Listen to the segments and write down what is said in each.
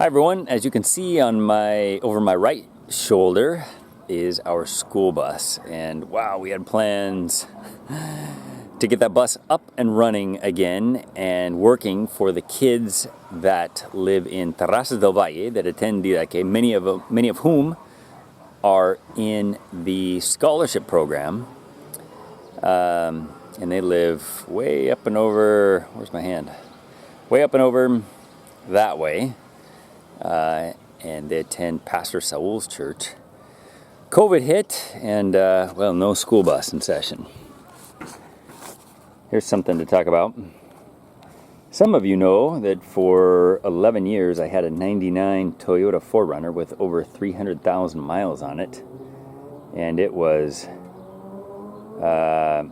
Hi everyone, as you can see on over my right shoulder is our school bus, and wow, we had plans to get that bus up and running again and working for the kids that live in Terrazas del Valle that attend Diraque, many of whom are in the scholarship program, and they live way up and over, where's my hand? Way up and over that way. And they attend Pastor Saul's church. COVID hit, and well, no school bus in session. Here's something to talk about. Some of you know that for 11 years I had a 99 Toyota 4Runner with over 300,000 miles on it, and it was a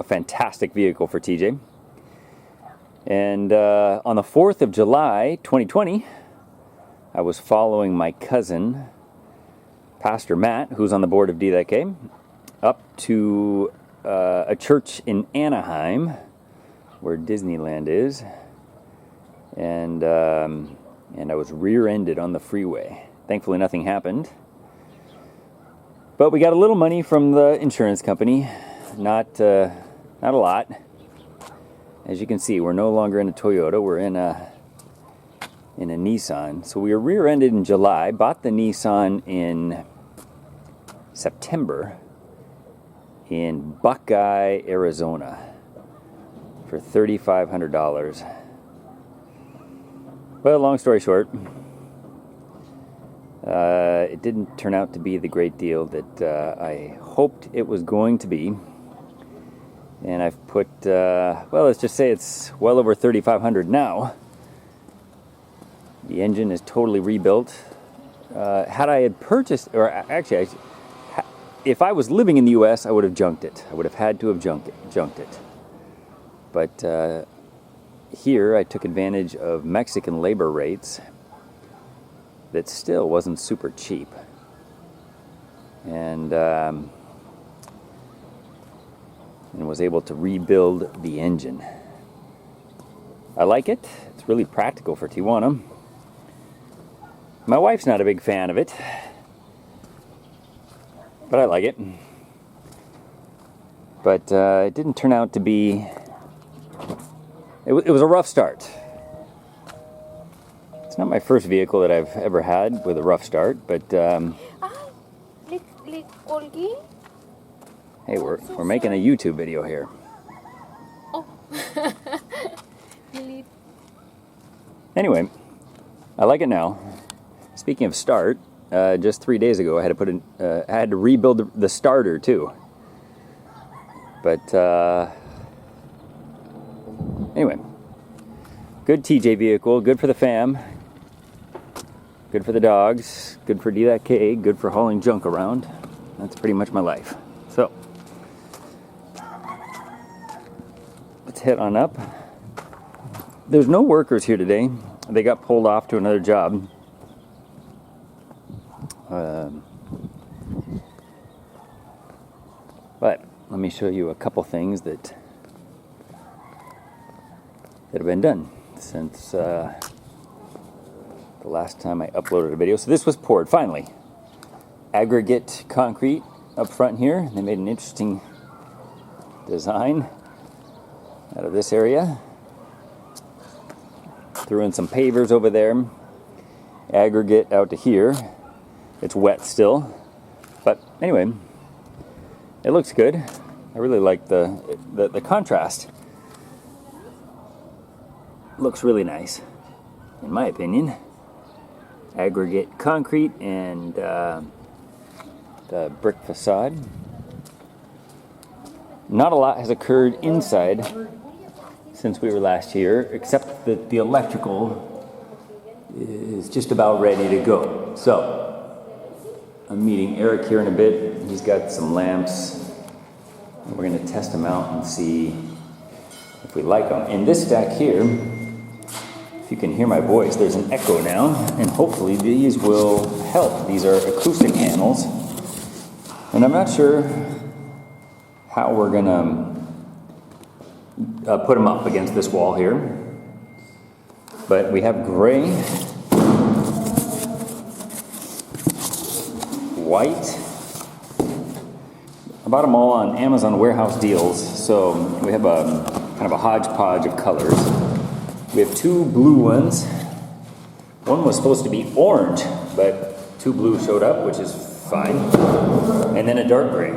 fantastic vehicle for TJ. And on the 4th of July, 2020, I was following my cousin, Pastor Matt, who's on the board of Diraque, up to a church in Anaheim, where Disneyland is, and I was rear-ended on the freeway. Thankfully, nothing happened, but we got a little money from the insurance company, not a lot. As you can see, we're no longer in a Toyota, we're in a Nissan. So we were rear-ended in July, bought the Nissan in September in Buckeye, Arizona for $3,500. Well, long story short, it didn't turn out to be the great deal that I hoped it was going to be. And I've put, well, let's just say it's well over $3,500 now. The engine is totally rebuilt. Had I had purchased, or actually, if I was living in the U.S., I would have junked it. I would have had to have junked it. But here, I took advantage of Mexican labor rates that still wasn't super cheap. And was able to rebuild the engine. I like it. It's really practical for Tijuana. My wife's not a big fan of it, but I like it. But it didn't turn out to be... It was a rough start. It's not my first vehicle that I've ever had with a rough start, but... Hey, we're making a YouTube video here. Oh. Anyway, I like it now. Speaking of start, just 3 days ago, I had to rebuild the starter too. But anyway, good TJ vehicle, good for the fam, good for the dogs, good for Diraque, good for hauling junk around. That's pretty much my life. So. Let's head on up. There's no workers here today. They got pulled off to another job. But let me show you a couple things that have been done since the last time I uploaded a video. So this was poured, finally. Aggregate concrete up front here. They made an interesting design out of this area. Threw in some pavers over there. Aggregate out to here. It's wet still. But anyway, it looks good. I really like the contrast. Looks really nice, in my opinion. Aggregate concrete and the brick facade. Not a lot has occurred inside since we were last here, except that the electrical is just about ready to go. So, I'm meeting Eric here in a bit. He's got some lamps. We're going to test them out and see if we like them. In this stack here, if you can hear my voice, there's an echo now, and hopefully these will help. These are acoustic panels, and I'm not sure how we're going to put them up against this wall here. But we have gray, white. I bought them all on Amazon Warehouse Deals, so we have a kind of a hodgepodge of colors. We have two blue ones. One was supposed to be orange, but two blue showed up, which is fine. And then a dark gray.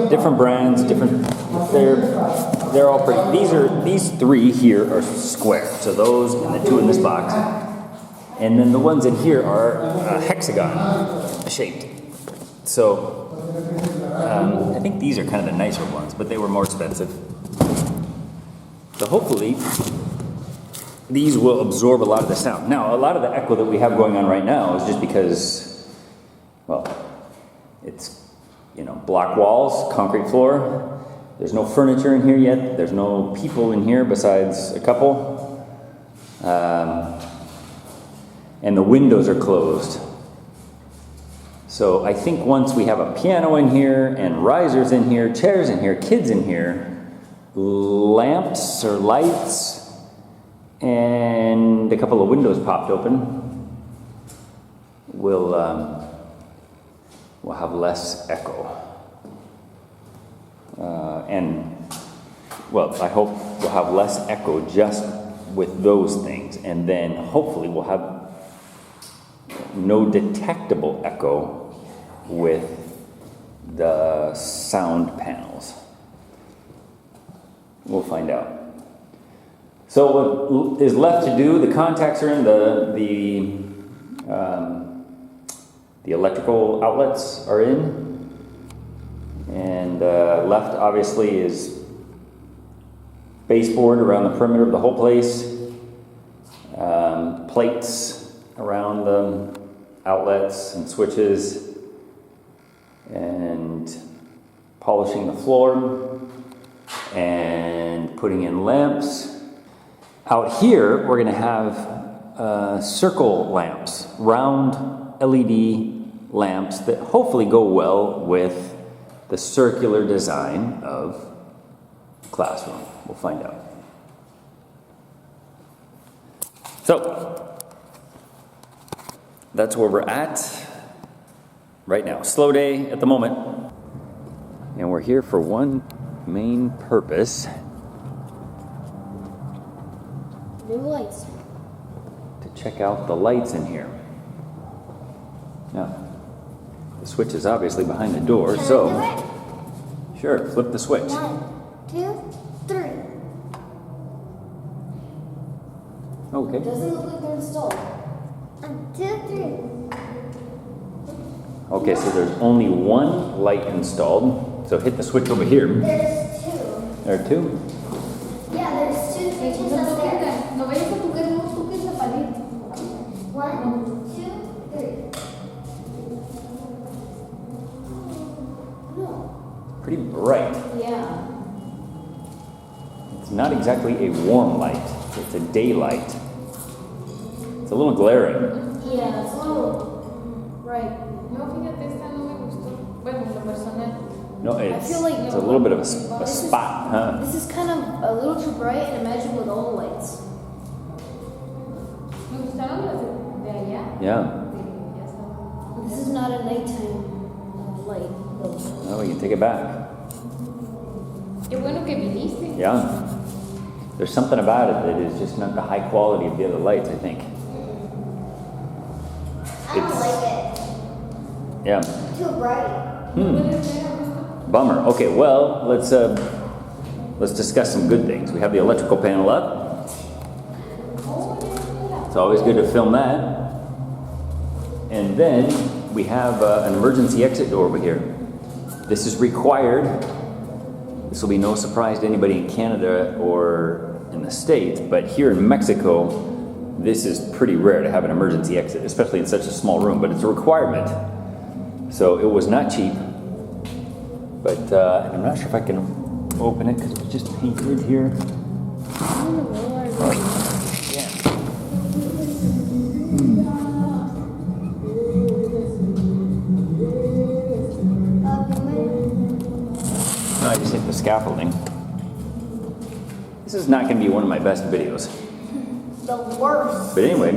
Different brands, different. They're all pretty. These three here are square. So those and the two in this box, and then the ones in here are hexagon shaped. So I think these are kind of the nicer ones, but they were more expensive. So hopefully these will absorb a lot of the sound. Now, a lot of the echo that we have going on right now is just because, well, it's, block walls, concrete floor. There's no furniture in here yet. There's no people in here besides a couple. And the windows are closed. So I think once we have a piano in here and risers in here, chairs in here, kids in here, lamps or lights, and a couple of windows popped open, we'll have less echo. I hope we'll have less echo just with those things, and then hopefully we'll have no detectable echo with the sound panels. We'll find out. So what is left to do? The contacts are in, the electrical outlets are in, and left obviously is baseboard around the perimeter of the whole place, plates around the outlets and switches, and polishing the floor, and putting in lamps. Out here, we're going to have circle lamps, round LED lamps that hopefully go well with the circular design of classroom. We'll find out. So, that's where we're at right now. Slow day at the moment. And we're here for one main purpose. New lights. To check out the lights in here. Now, the switch is obviously behind the door, Can so... I do it? Sure, flip the switch. 1, 2, 3. Okay. Doesn't look like they're installed. 1, 2, 3. Okay, so there's only one light installed. So hit the switch over here. There's 2. There are two. Yeah, there's 2 switches up there. 1, 2, 3. No. Pretty bright. Yeah. It's not exactly a warm light. It's a daylight. It's a little glaring. Yeah, it's a little... Right. No, fíjate, esta no me gustó. Bueno, en lo personal. No, I feel like it's a little bit of a spot, huh? This is kind of a little too bright, and imagine with all the lights. Me gustaron las de allá. Yeah. This is not a nighttime light, though. Well, we can take it back. Qué bueno que viniste. Yeah. There's something about it that is just not the high quality of the other lights, I think. I don't like it. Yeah. Too bright. Bummer. Okay, well, let's discuss some good things. We have the electrical panel up. It's always good to film that. And then we have an emergency exit door over here. This is required. This will be no surprise to anybody in Canada or in the States, but here in Mexico, this is pretty rare to have an emergency exit, especially in such a small room, but it's a requirement. So it was not cheap, but I'm not sure if I can open it because it's just painted here. I just hit the scaffolding. This is not going to be one of my best videos. The worst. But anyway,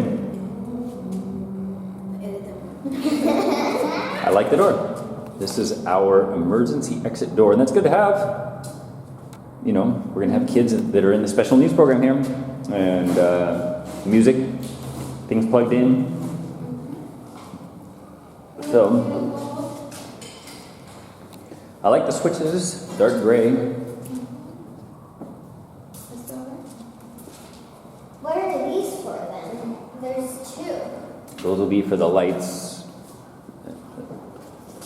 I like the door. This is our emergency exit door, and that's good to have. You know, we're going to have kids that are in the special needs program here, and music, things plugged in. So, I like the switches, dark gray. What are these for then? There's two. Those will be for the lights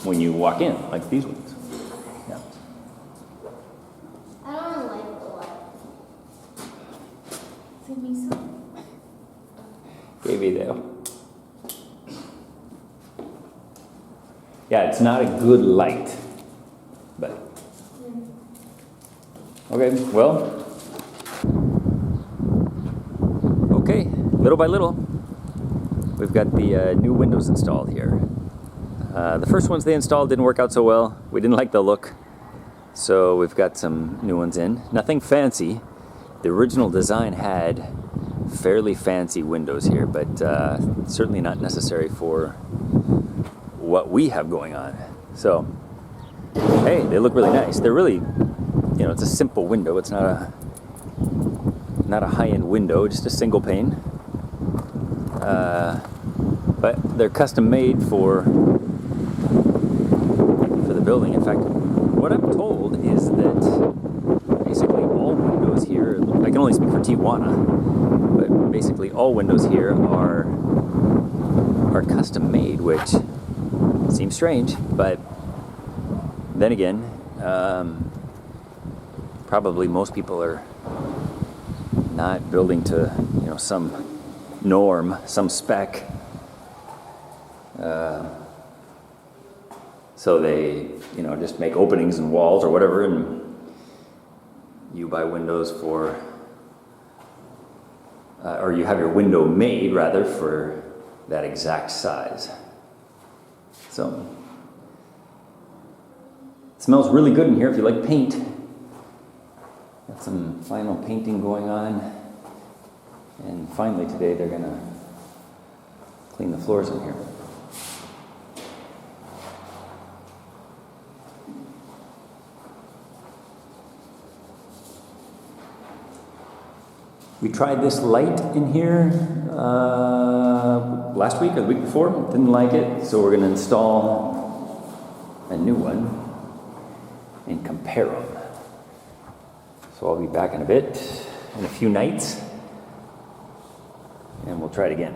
when you walk in, like these ones. Yeah. I don't like the light. Se me hizo. Qué video. Yeah, it's not a good light, but okay. Well, okay. Little by little, we've got the new windows installed here. The first ones they installed didn't work out so well. We didn't like the look, so we've got some new ones in. Nothing fancy. The original design had fairly fancy windows here, but certainly not necessary for what we have going on. So, hey, they look really nice. They're really, you know, it's a simple window. It's not a high-end window, just a single pane. But they're custom made for the building. In fact, what I'm told is that basically all windows here, I can only speak for Tijuana, but basically all windows here are custom made, which seems strange, but then again, probably most people are not building to, you know, some norm, some spec. So they, you know, just make openings in walls or whatever, and you buy windows for, or you have your window made rather for that exact size. So, it smells really good in here if you like paint. Got some final painting going on. And finally today they're going to clean the floors in here. We tried this light in here last week or the week before. Didn't like it, so we're going to install a new one and compare them. So I'll be back in a bit, in a few nights, and we'll try it again.